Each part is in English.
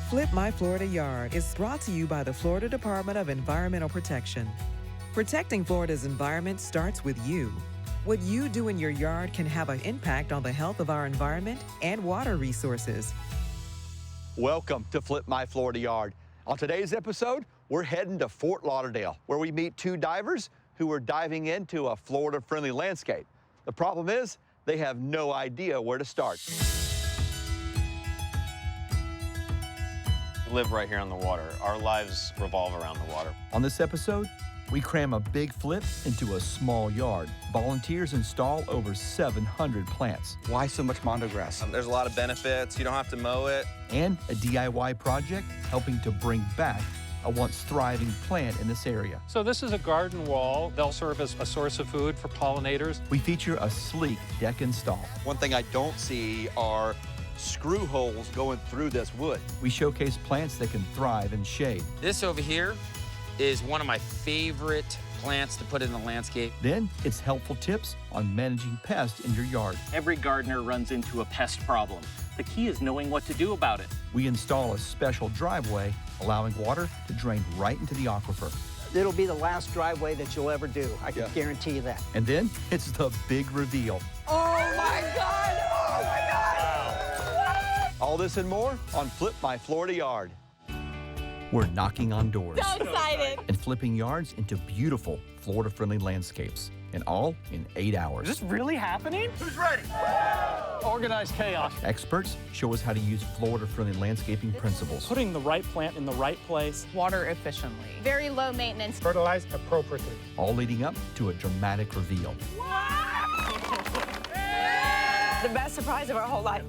Flip My Florida Yard is brought to you by the Florida Department of Environmental Protection. Protecting Florida's environment starts with you. What you do in your yard can have an impact on the health of our environment and water resources. Welcome to Flip My Florida Yard. On today's episode, we're heading to Fort Lauderdale, where we meet two divers who are diving into a Florida-friendly landscape. The problem is, they have no idea where to start. We live right here on the water. Our lives revolve around the water. On this episode, we cram a big flip into a small yard. Volunteers install over 700 plants. Why so much mondo grass? There's a lot of benefits. You don't have to mow it. And a DIY project helping to bring back a once thriving plant in this area. So this is a garden wall. They'll serve as a source of food for pollinators. We feature a sleek deck install. One thing I don't see are screw holes going through this wood. We showcase plants that can thrive in shade. This over here is one of my favorite plants to put in the landscape. Then it's helpful tips on managing pests in your yard. Every gardener runs into a pest problem. The key is knowing what to do about it. We install a special driveway, allowing water to drain right into the aquifer. It'll be the last driveway that you'll ever do. I can guarantee you that. And then it's the big reveal. Oh my God! Oh my God! Wow. All this and more on Flip My Florida Yard. We're knocking on doors. So excited! And flipping yards into beautiful Florida-friendly landscapes. And all in 8 hours. Is this really happening? Who's ready? Organized chaos. Experts show us how to use Florida-friendly landscaping principles. Putting the right plant in the right place. Water efficiently. Very low maintenance. Fertilize appropriately. All leading up to a dramatic reveal. The best surprise of our whole life.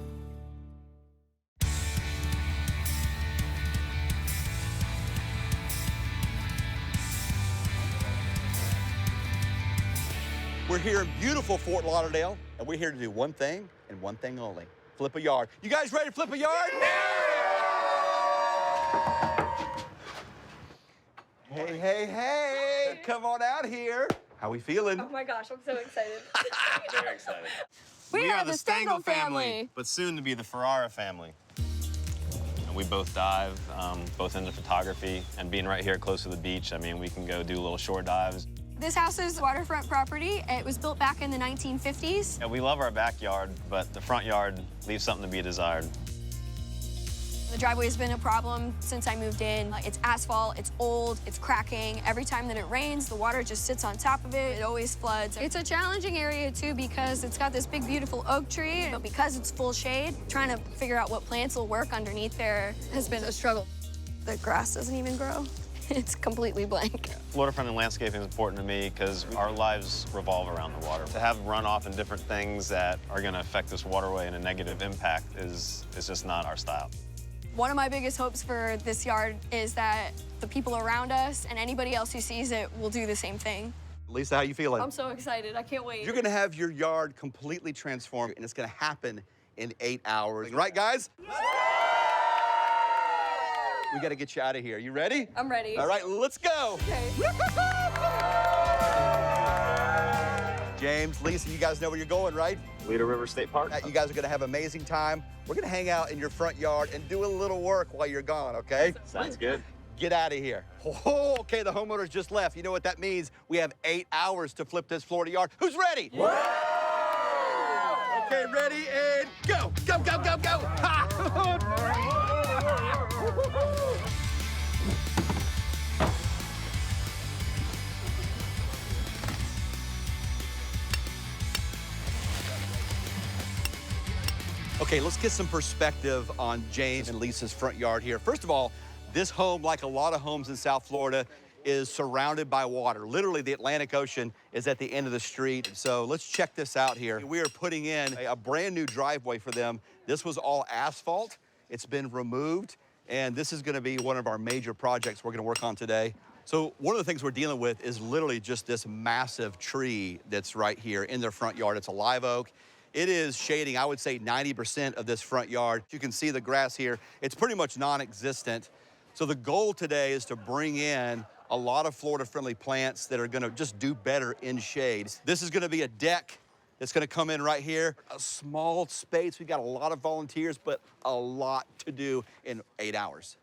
We're here in beautiful Fort Lauderdale, and we're here to do one thing and one thing only: flip a yard. You guys ready to flip a yard? Yeah! Hey, hey, hey! Come on out here. How we feeling? Oh my gosh, I'm so excited. Very excited. We are the Stengel family. But soon to be the Ferrara family. And we both dive, both into photography, and being right here close to the beach, I mean, we can go do little shore dives. This house is waterfront property. It was built back in the 1950s. Yeah, we love our backyard, but the front yard leaves something to be desired. The driveway's been a problem since I moved in. It's asphalt, it's old, it's cracking. Every time that it rains, the water just sits on top of it. It always floods. It's a challenging area too because it's got this big, beautiful oak tree, but because it's full shade, trying to figure out what plants will work underneath there has been a struggle. The grass doesn't even grow. It's completely blank. Florida-friendly landscaping is important to me because our lives revolve around the water. To have runoff and different things that are going to affect this waterway in a negative impact is just not our style. One of my biggest hopes for this yard is that the people around us and anybody else who sees it will do the same thing. Lisa, how you feeling? I'm so excited. I can't wait. You're gonna have your yard completely transformed, and it's gonna happen in 8 hours. Right, guys? We gotta get you out of here. You ready? I'm ready. All right, let's go. Okay. James, Lisa, you guys know where you're going, right? Leader River State Park. You guys are gonna have an amazing time. We're gonna hang out in your front yard and do a little work while you're gone, okay? Sounds good. Get out of here. Oh, okay, the homeowners just left. You know what that means? We have 8 hours to flip this Florida yard. Who's ready? Woo! Okay, ready, and go. Go, go, go, go. Ha! Okay, let's get some perspective on James and Lisa's front yard here. First of all, this home, like a lot of homes in South Florida, is surrounded by water. Literally, the Atlantic Ocean is at the end of the street. So let's check this out here. We are putting in a brand new driveway for them. This was all asphalt. It's been removed, and this is gonna be one of our major projects we're gonna work on today. So one of the things we're dealing with is literally just this massive tree that's right here in their front yard. It's a live oak. It is shading, I would say, 90% of this front yard. You can see the grass here. It's pretty much non-existent. So the goal today is to bring in a lot of Florida-friendly plants that are gonna just do better in shade. This is gonna be a deck that's gonna come in right here. A small space. We've got a lot of volunteers, but a lot to do in 8 hours.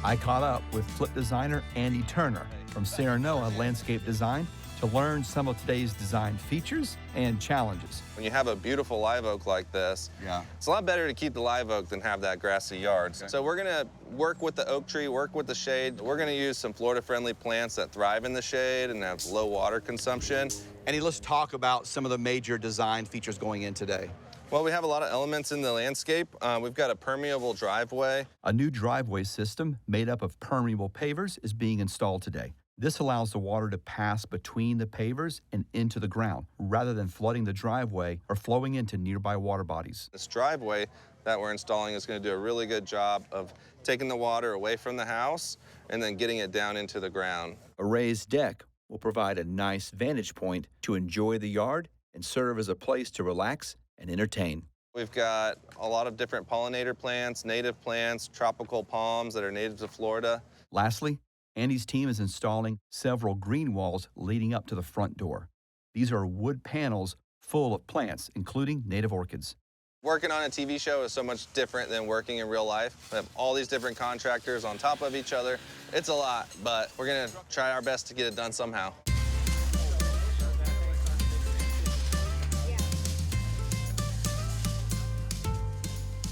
I caught up with flip designer Andy Turner from Serenoa Landscape Design to learn some of today's design features and challenges. When you have a beautiful live oak like this, it's a lot better to keep the live oak than have that grassy yard. So we're gonna work with the oak tree, work with the shade. We're gonna use some Florida-friendly plants that thrive in the shade and have low water consumption. Andy, let's talk about some of the major design features going in today. Well, we have a lot of elements in the landscape. We've got a permeable driveway. A new driveway system made up of permeable pavers is being installed today. This allows the water to pass between the pavers and into the ground, rather than flooding the driveway or flowing into nearby water bodies. This driveway that we're installing is going to do a really good job of taking the water away from the house and then getting it down into the ground. A raised deck will provide a nice vantage point to enjoy the yard and serve as a place to relax and entertain. We've got a lot of different pollinator plants, native plants, tropical palms that are native to Florida. Lastly, Andy's team is installing several green walls leading up to the front door. These are wood panels full of plants, including native orchids. Working on a TV show is so much different than working in real life. We have all these different contractors on top of each other. It's a lot, but we're gonna try our best to get it done somehow.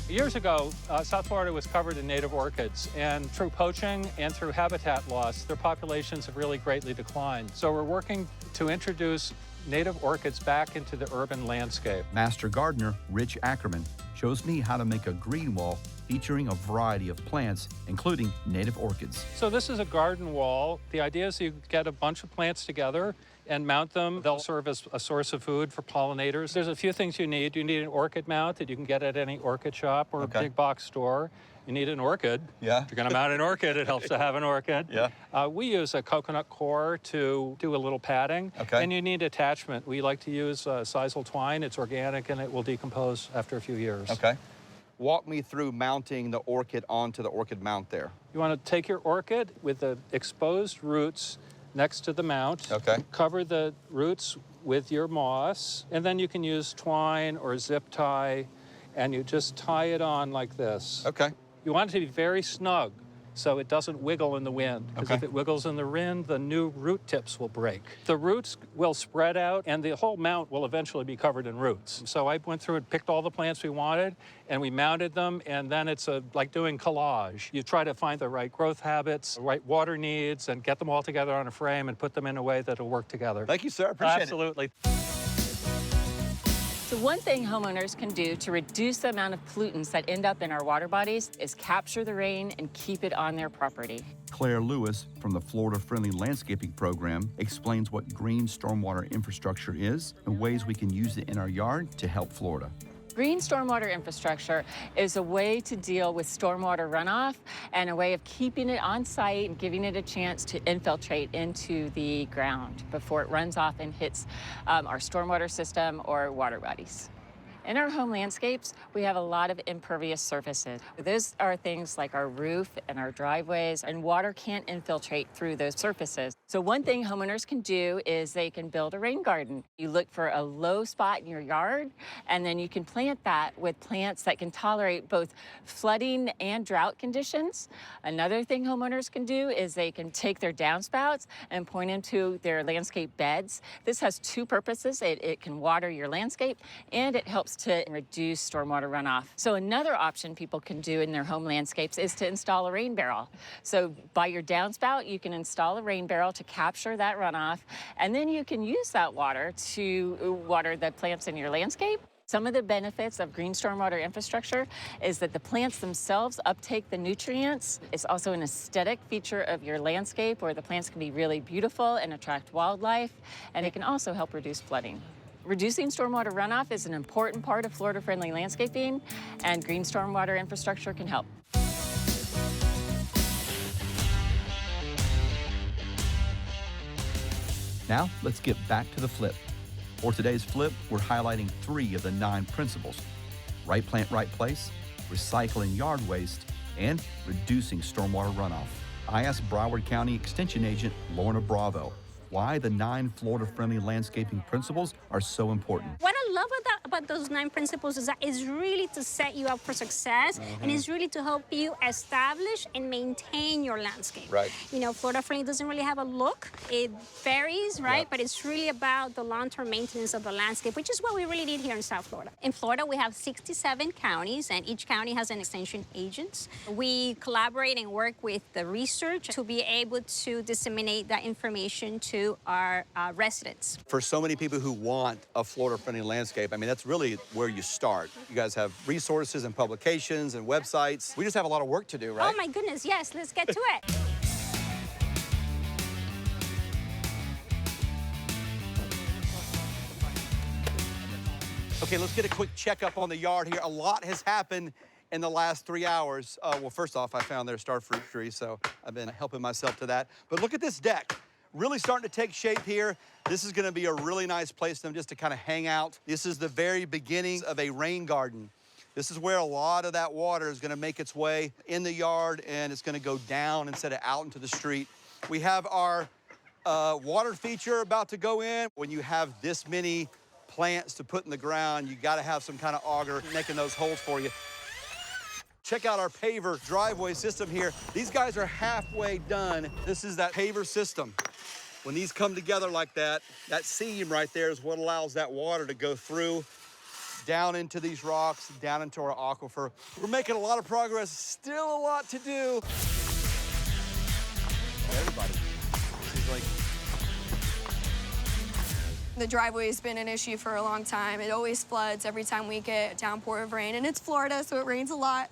Years ago, South Florida was covered in native orchids, and through poaching and through habitat loss, their populations have really greatly declined. So we're working to introduce native orchids back into the urban landscape. Master gardener Rich Ackerman shows me how to make a green wall featuring a variety of plants, including native orchids. So this is a garden wall. The idea is you get a bunch of plants together and mount them. They'll serve as a source of food for pollinators. There's a few things you need. You need an orchid mount that you can get at any orchid shop or a big box store. You need an orchid. Yeah. If you're gonna mount an orchid, it helps to have an orchid. Yeah. We use a coconut core to do a little padding. Okay. And you need attachment. We like to use sisal twine. It's organic and it will decompose after a few years. Okay. Walk me through mounting the orchid onto the orchid mount there. You want to take your orchid with the exposed roots next to the mount. Okay. Cover the roots with your moss, and then you can use twine or zip tie, and you just tie it on like this. Okay. You want it to be very snug so it doesn't wiggle in the wind, because if it wiggles in the wind, the new root tips will break. The roots will spread out, and the whole mount will eventually be covered in roots. So I went through and picked all the plants we wanted, and we mounted them, and then it's like doing collage. You try to find the right growth habits, the right water needs, and get them all together on a frame and put them in a way that'll work together. Thank you, sir. Appreciate Absolutely. it. So one thing homeowners can do to reduce the amount of pollutants that end up in our water bodies is capture the rain and keep it on their property. Claire Lewis from the Florida Friendly Landscaping Program explains what green stormwater infrastructure is and ways we can use it in our yard to help Florida. Green stormwater infrastructure is a way to deal with stormwater runoff and a way of keeping it on site and giving it a chance to infiltrate into the ground before it runs off and hits our stormwater system or water bodies. In our home landscapes, we have a lot of impervious surfaces. Those are things like our roof and our driveways, and water can't infiltrate through those surfaces. So one thing homeowners can do is they can build a rain garden. You look for a low spot in your yard, and then you can plant that with plants that can tolerate both flooding and drought conditions. Another thing homeowners can do is they can take their downspouts and point them to their landscape beds. This has two purposes. It can water your landscape, and it helps to reduce stormwater runoff. So another option people can do in their home landscapes is to install a rain barrel. So by your downspout, you can install a rain barrel to capture that runoff, and then you can use that water to water the plants in your landscape. Some of the benefits of green stormwater infrastructure is that the plants themselves uptake the nutrients. It's also an aesthetic feature of your landscape where the plants can be really beautiful and attract wildlife, and it can also help reduce flooding. Reducing stormwater runoff is an important part of Florida-friendly landscaping, and green stormwater infrastructure can help. Now, let's get back to the flip. For today's flip, we're highlighting 3 of the 9 principles: right plant, right place, recycling yard waste, and reducing stormwater runoff. I asked Broward County Extension Agent Lorna Bravo why the 9 Florida-friendly landscaping principles are so important. What I love about those 9 principles is that it's really to set you up for success, and it's really to help you establish and maintain your landscape. Right. You know, Florida friendly doesn't really have a look. It varies, right? But it's really about the long-term maintenance of the landscape, which is what we really need here in South Florida. In Florida, we have 67 counties, and each county has an extension agent. We collaborate and work with the research to be able to disseminate that information to our residents. For so many people who want a Florida-friendly landscape, I mean, that's really where you start. You guys have resources and publications and websites. We just have a lot of work to do, right? Oh my goodness, yes, let's get to it. Okay, let's get a quick checkup on the yard here. A lot has happened in the last 3 hours. Well, first off, I found their star fruit tree, so I've been helping myself to that. But look at this deck. Really starting to take shape here. This is gonna be a really nice place for them just to kind of hang out. This is the very beginning of a rain garden. This is where a lot of that water is gonna make its way in the yard, and it's gonna go down instead of out into the street. We have our water feature about to go in. When you have this many plants to put in the ground, you gotta have some kind of auger making those holes for you. Check out our paver driveway system here. These guys are halfway done. This is that paver system. When these come together like that, that seam right there is what allows that water to go through, down into these rocks, down into our aquifer. We're making a lot of progress, still a lot to do. Everybody, this is like... The driveway's been an issue for a long time. It always floods every time we get a downpour of rain, and it's Florida, so it rains a lot.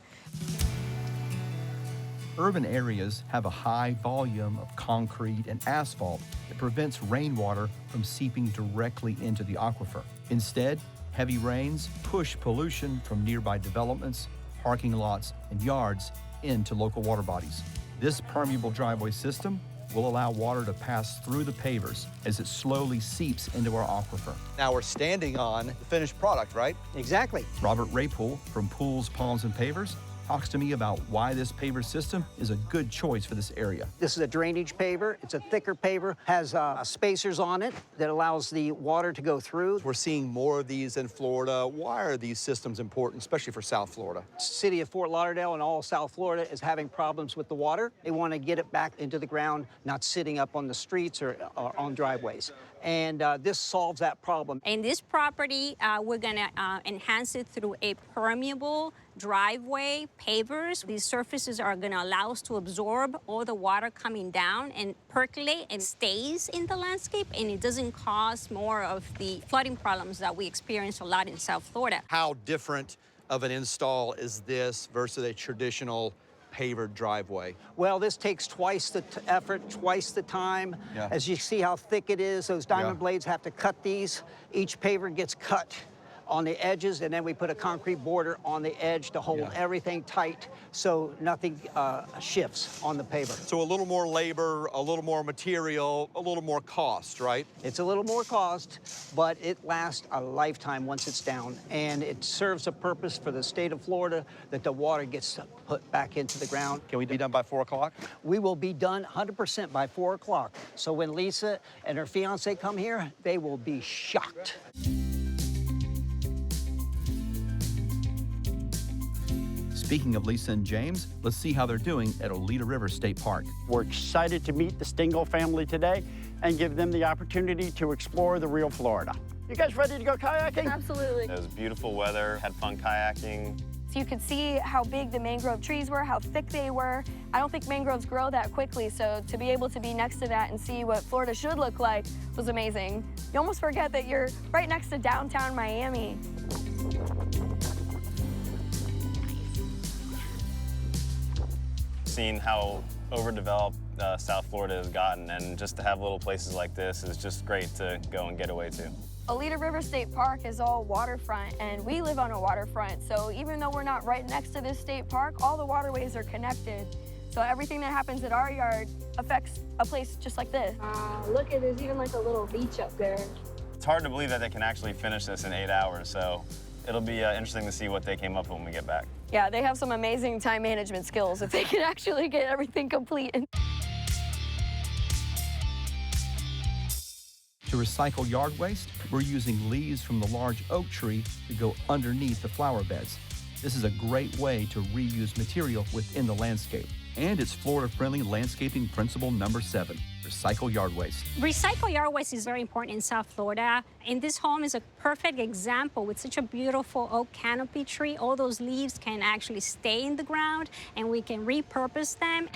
Urban areas have a high volume of concrete and asphalt that prevents rainwater from seeping directly into the aquifer. Instead, heavy rains push pollution from nearby developments, parking lots, and yards into local water bodies. This permeable driveway system will allow water to pass through the pavers as it slowly seeps into our aquifer. Now we're standing on the finished product, right? Exactly. Robert Raypool from Pools, Palms, and Pavers talks to me about why this paver system is a good choice for this area. This is a drainage paver. It's a thicker paver, has spacers on it that allows the water to go through. We're seeing more of these in Florida. Why are these systems important, especially for South Florida? City of Fort Lauderdale and all of South Florida is having problems with the water. They want to get it back into the ground, not sitting up on the streets or on driveways. And this solves that problem. In this property, we're gonna enhance it through a permeable driveway pavers. These surfaces are gonna allow us to absorb all the water coming down and percolate and stays in the landscape, and it doesn't cause more of the flooding problems that we experience a lot in South Florida. How different of an install is this versus a traditional pavered driveway? Well, this takes twice the effort, twice the time. Yeah. As you see how thick it is, those diamond blades have to cut these. Each paver gets cut on the edges, and then we put a concrete border on the edge to hold everything tight so nothing shifts on the paver. So a little more labor, a little more material, a little more cost, right? It's a little more cost, but it lasts a lifetime once it's down, and it serves a purpose for the state of Florida that the water gets put back into the ground. Can we be done by 4 o'clock? We will be done 100% by 4 o'clock. So when Lisa and her fiance come here, they will be shocked. Speaking of Lisa and James, let's see how they're doing at Oleta River State Park. We're excited to meet the Stingle family today and give them the opportunity to explore the real Florida. You guys ready to go kayaking? Absolutely. It was beautiful weather, had fun kayaking. So you could see how big the mangrove trees were, how thick they were. I don't think mangroves grow that quickly, so to be able to be next to that and see what Florida should look like was amazing. You almost forget that you're right next to downtown Miami. Seeing how overdeveloped South Florida has gotten, and just to have little places like this is just great to go and get away to. Oleta River State Park is all waterfront, and we live on a waterfront, so even though we're not right next to this state park, all the waterways are connected. So everything that happens at our yard affects a place just like this. Look, there's even like a little beach up there. It's hard to believe that they can actually finish this in 8 hours, so it'll be interesting to see what they came up with when we get back. Yeah, they have some amazing time management skills if they can actually get everything complete. To recycle yard waste, we're using leaves from the large oak tree to go underneath the flower beds. This is a great way to reuse material within the landscape. And it's Florida-friendly landscaping principle number 7, recycle yard waste. Recycle yard waste is very important in South Florida. And this home is a perfect example with such a beautiful oak canopy tree. All those leaves can actually stay in the ground and we can repurpose them.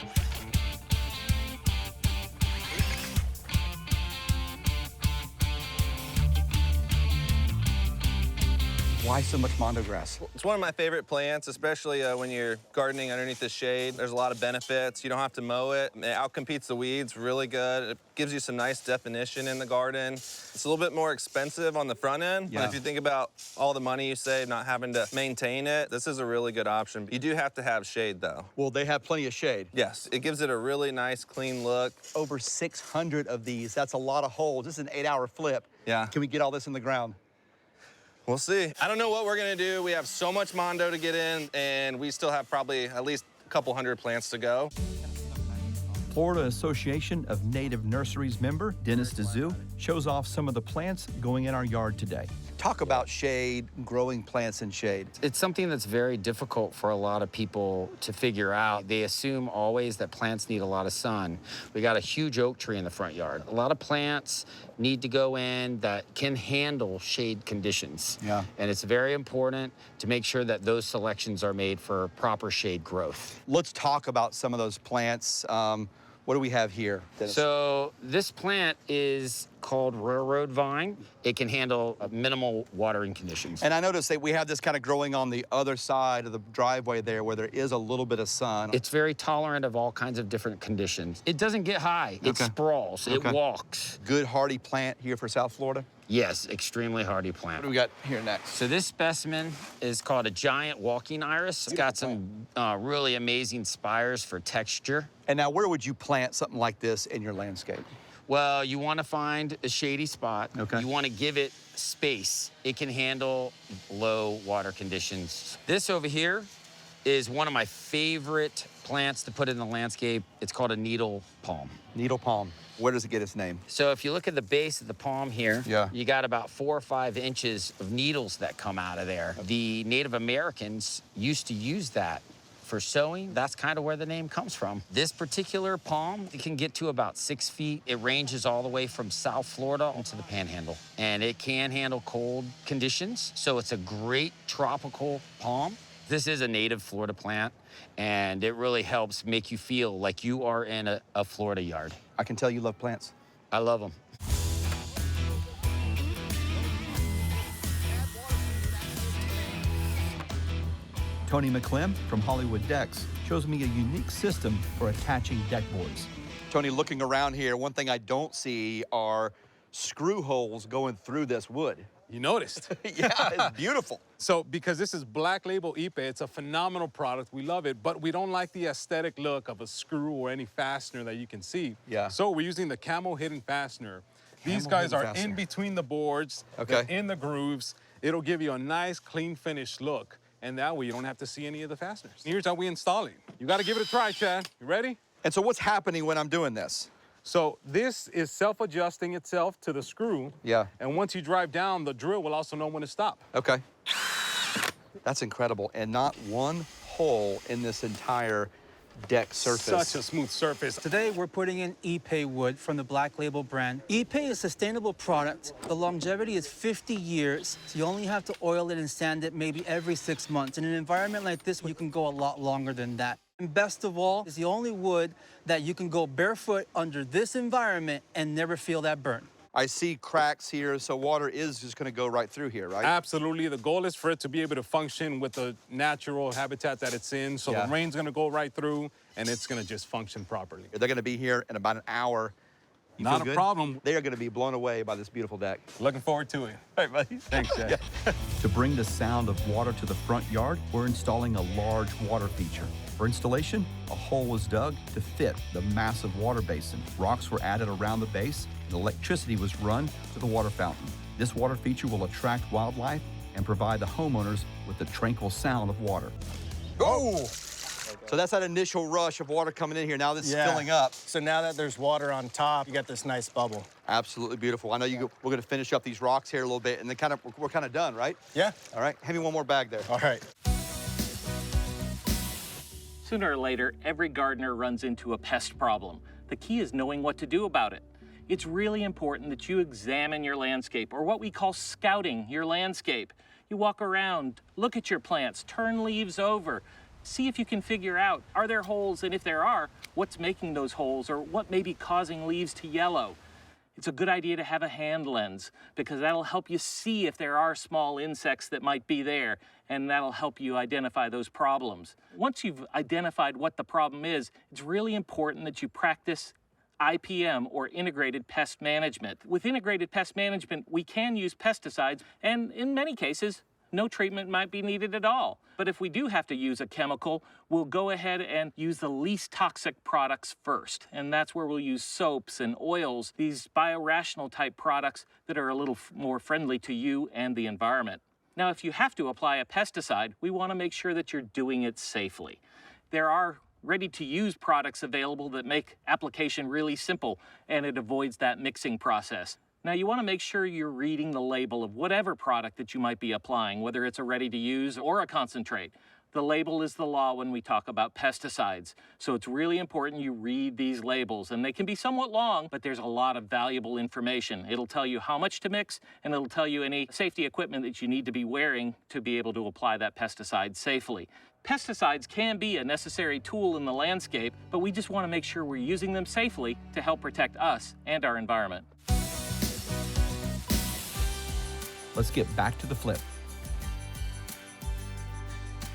Why so much mondo grass? It's one of my favorite plants, especially when you're gardening underneath the shade. There's a lot of benefits. You don't have to mow it. It outcompetes the weeds really good. It gives you some nice definition in the garden. It's a little bit more expensive on the front end, but if you think about all the money you save not having to maintain it, this is a really good option. You do have to have shade, though. Well, they have plenty of shade. Yes, it gives it a really nice, clean look. Over 600 of these. That's a lot of holes. This is an 8-hour flip. Yeah. Can we get all this in the ground? We'll see. I don't know what we're gonna do. We have so much mondo to get in, and we still have probably at least a couple hundred plants to go. Florida Association of Native Nurseries member Dennis DeZoo shows off some of the plants going in our yard today. Talk about shade, growing plants in shade. It's something that's very difficult for a lot of people to figure out. They assume always that plants need a lot of sun. We got a huge oak tree in the front yard. A lot of plants need to go in that can handle shade conditions. Yeah. And it's very important to make sure that those selections are made for proper shade growth. Let's talk about some of those plants. What do we have here, Dennis? So this plant is called railroad vine. It can handle minimal watering conditions. And I noticed that we have this kind of growing on the other side of the driveway there where there is a little bit of sun. It's very tolerant of all kinds of different conditions. It doesn't get high. It sprawls. It walks. Good hardy plant here for South Florida? Yes, extremely hardy plant. What do we got here next? So this specimen is called a giant walking iris. It's got some really amazing spires for texture. And now where would you plant something like this in your landscape? Well, you want to find a shady spot. Okay. You want to give it space. It can handle low water conditions. This over here is one of my favorite plants to put in the landscape. It's called a needle palm. Needle palm. Where does it get its name? So if you look at the base of the palm here, you got about 4 or 5 inches of needles that come out of there. The Native Americans used to use that for sewing. That's kind of where the name comes from. This particular palm, it can get to about 6 feet. It ranges all the way from South Florida into the Panhandle. And it can handle cold conditions, so it's a great tropical palm. This is a native Florida plant, and it really helps make you feel like you are in a Florida yard. I can tell you love plants. I love them. Tony McClem from Hollywood Decks shows me a unique system for attaching deck boards. Tony, looking around here, one thing I don't see are screw holes going through this wood. You noticed. Yeah, it's beautiful. So because this is Black Label Ipe, it's a phenomenal product. We love it, but we don't like the aesthetic look of a screw or any fastener that you can see. Yeah. So we're using the camo hidden fastener. These guys are in between the boards, they're in the grooves. It'll give you a nice, clean, finished look. And that way you don't have to see any of the fasteners. Here's how we install it. You gotta give it a try, Chad. You ready? And so what's happening when I'm doing this? So this is self-adjusting itself to the screw. Yeah. And once you drive down, the drill will also know when to stop. Okay. That's incredible. And not one hole in this entire deck surface. Such a smooth surface. Today, we're putting in Ipe wood from the Black Label brand. Ipe is a sustainable product. The longevity is 50 years. So you only have to oil it and sand it maybe every 6 months. In an environment like this, you can go a lot longer than that. And best of all, it's the only wood that you can go barefoot under this environment and never feel that burn. I see cracks here, so water is just gonna go right through here, right? Absolutely. The goal is for it to be able to function with the natural habitat that it's in. So the rain's gonna go right through and it's gonna just function properly. They're gonna be here in about an hour. You Not feel a good? problem. They are gonna be blown away by this beautiful deck. Looking forward to it. All right, buddy. Thanks, Chad. To bring the sound of water to the front yard, we're installing a large water feature. For installation, a hole was dug to fit the massive water basin. Rocks were added around the base, and electricity was run to the water fountain. This water feature will attract wildlife and provide the homeowners with the tranquil sound of water. Oh! So that's that initial rush of water coming in here. Now this is filling up. So now that there's water on top, you got this nice bubble. Absolutely beautiful. I know we're gonna finish up these rocks here a little bit, and then we're kind of done, right? Yeah. All right, hand me one more bag there. All right. Sooner or later, every gardener runs into a pest problem. The key is knowing what to do about it. It's really important that you examine your landscape, or what we call scouting your landscape. You walk around, look at your plants, turn leaves over, see if you can figure out, are there holes, and if there are, what's making those holes, or what may be causing leaves to yellow. It's a good idea to have a hand lens, because that'll help you see if there are small insects that might be there, and that'll help you identify those problems. Once you've identified what the problem is, it's really important that you practice IPM, or integrated pest management. With integrated pest management, we can use pesticides, and in many cases, no treatment might be needed at all. But if we do have to use a chemical, we'll go ahead and use the least toxic products first. And that's where we'll use soaps and oils, these biorational type products that are a little more friendly to you and the environment. Now, if you have to apply a pesticide, we want to make sure that you're doing it safely. There are ready-to-use products available that make application really simple, and it avoids that mixing process. Now, you want to make sure you're reading the label of whatever product that you might be applying, whether it's a ready-to-use or a concentrate. The label is the law when we talk about pesticides. So it's really important you read these labels, and they can be somewhat long, but there's a lot of valuable information. It'll tell you how much to mix, and it'll tell you any safety equipment that you need to be wearing to be able to apply that pesticide safely. Pesticides can be a necessary tool in the landscape, but we just want to make sure we're using them safely to help protect us and our environment. Let's get back to the flip.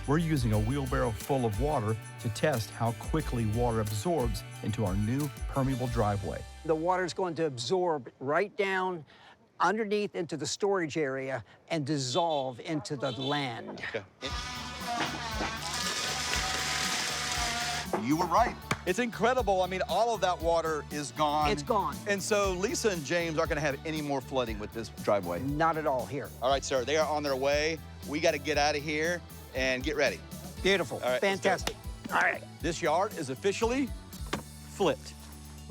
We're using a wheelbarrow full of water to test how quickly water absorbs into our new permeable driveway. The water's going to absorb right down underneath into the storage area and dissolve into the land. Okay. You were right. It's incredible. I mean, all of that water is gone. It's gone. And so Lisa and James aren't going to have any more flooding with this driveway. Not at all here. All right, sir. They are on their way. We got to get out of here and get ready. Beautiful. All right, fantastic. All right. This yard is officially flipped.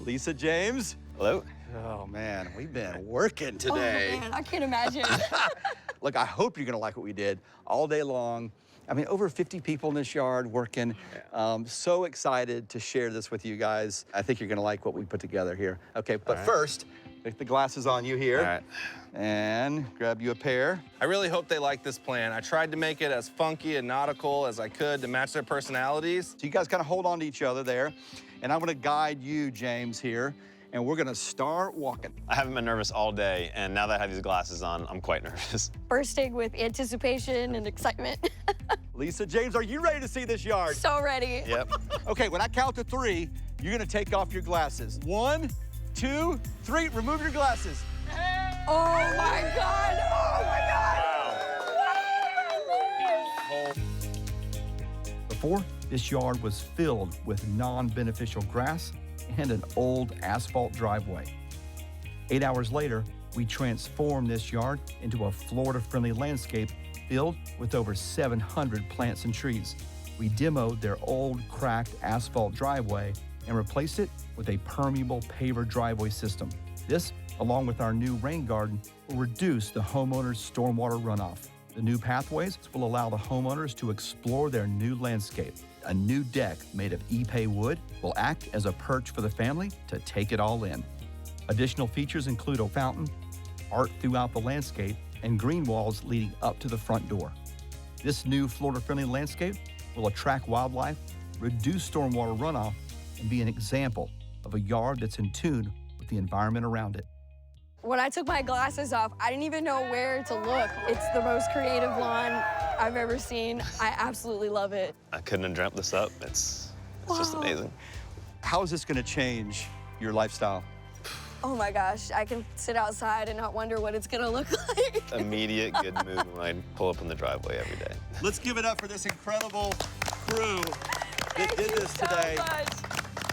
Lisa, James. Hello. Oh, man, we've been working today. Oh, man, I can't imagine. Look, I hope you're going to like what we did all day long. I mean, over 50 people in this yard working. So excited to share this with you guys. I think you're going to like what we put together here. Okay, but first, take the glasses on you here. All right. And grab you a pair. I really hope they like this plan. I tried to make it as funky and nautical as I could to match their personalities. So you guys kind of hold on to each other there. And I'm going to guide you, James, here. And we're going to start walking. I haven't been nervous all day, and now that I have these glasses on, I'm quite nervous. Bursting with anticipation and excitement. Lisa, James, are you ready to see this yard? So ready. Yep. Okay, when I count to 3, you're going to take off your glasses. 1, 2, 3, remove your glasses. Oh my God, oh my God. Before, this yard was filled with non-beneficial grass and an old asphalt driveway. 8 hours later, we transformed this yard into a Florida-friendly landscape filled with over 700 plants and trees. We demoed their old, cracked asphalt driveway and replaced it with a permeable paver driveway system. This, along with our new rain garden, will reduce the homeowner's stormwater runoff. The new pathways will allow the homeowners to explore their new landscape. A new deck made of Ipe wood will act as a perch for the family to take it all in. Additional features include a fountain, art throughout the landscape, and green walls leading up to the front door. This new Florida-friendly landscape will attract wildlife, reduce stormwater runoff, and be an example of a yard that's in tune with the environment around it. When I took my glasses off, I didn't even know where to look. It's the most creative lawn I've ever seen. I absolutely love it. I couldn't have dreamt this up. It's just amazing. How is this going to change your lifestyle? Oh my gosh, I can sit outside and not wonder what it's gonna look like. Immediate good mood when I pull up in the driveway every day. Let's give it up for this incredible crew that did this today.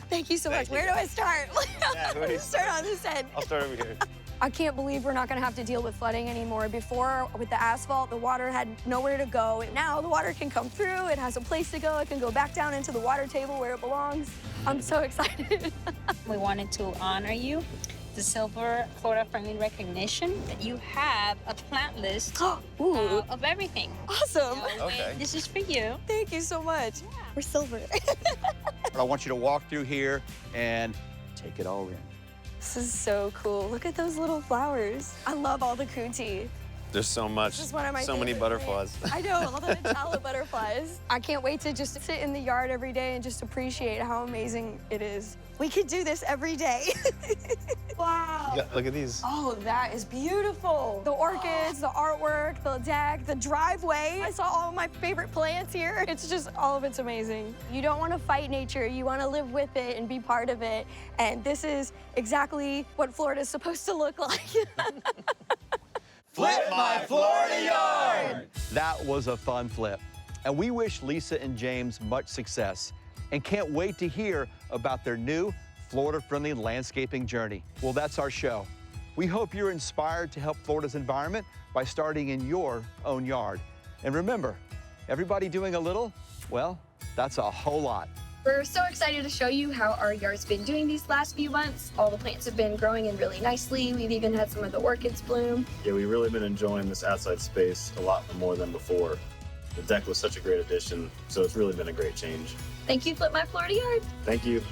Thank you so much. Where do I start? Yeah, Start on this end. I'll start over here. I can't believe we're not gonna have to deal with flooding anymore. Before, with the asphalt, the water had nowhere to go. Now the water can come through, it has a place to go, it can go back down into the water table where it belongs. I'm so excited. We wanted to honor you, the Silver Florida Friendly recognition, that you have a plant list of everything. Awesome. So, this is for you. Thank you so much. Yeah. We're silver. I want you to walk through here and take it all in. This is so cool. Look at those little flowers. I love all the cootie. There's so much, This is one of my so many favorite butterflies. plants. I know, all the Nutella butterflies. I can't wait to just sit in the yard every day and just appreciate how amazing it is. We could do this every day. Wow. Look at these. Oh, that is beautiful. The orchids, the artwork, the deck, the driveway. I saw all of my favorite plants here. It's just, all of it's amazing. You don't want to fight nature. You want to live with it and be part of it. And this is exactly what Florida is supposed to look like. Flip my Florida yard! That was a fun flip. And we wish Lisa and James much success and can't wait to hear about their new Florida-friendly landscaping journey. Well, that's our show. We hope you're inspired to help Florida's environment by starting in your own yard. And remember, everybody doing a little, well, that's a whole lot. We're so excited to show you how our yard's been doing these last few months. All the plants have been growing in really nicely. We've even had some of the orchids bloom. Yeah, we've really been enjoying this outside space a lot more than before. The deck was such a great addition, so it's really been a great change. Thank you, Flip My Florida Yard. Thank you.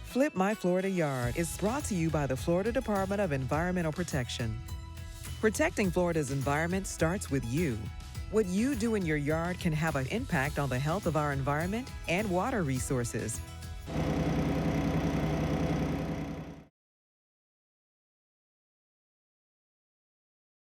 Flip My Florida Yard is brought to you by the Florida Department of Environmental Protection. Protecting Florida's environment starts with you. What you do in your yard can have an impact on the health of our environment and water resources.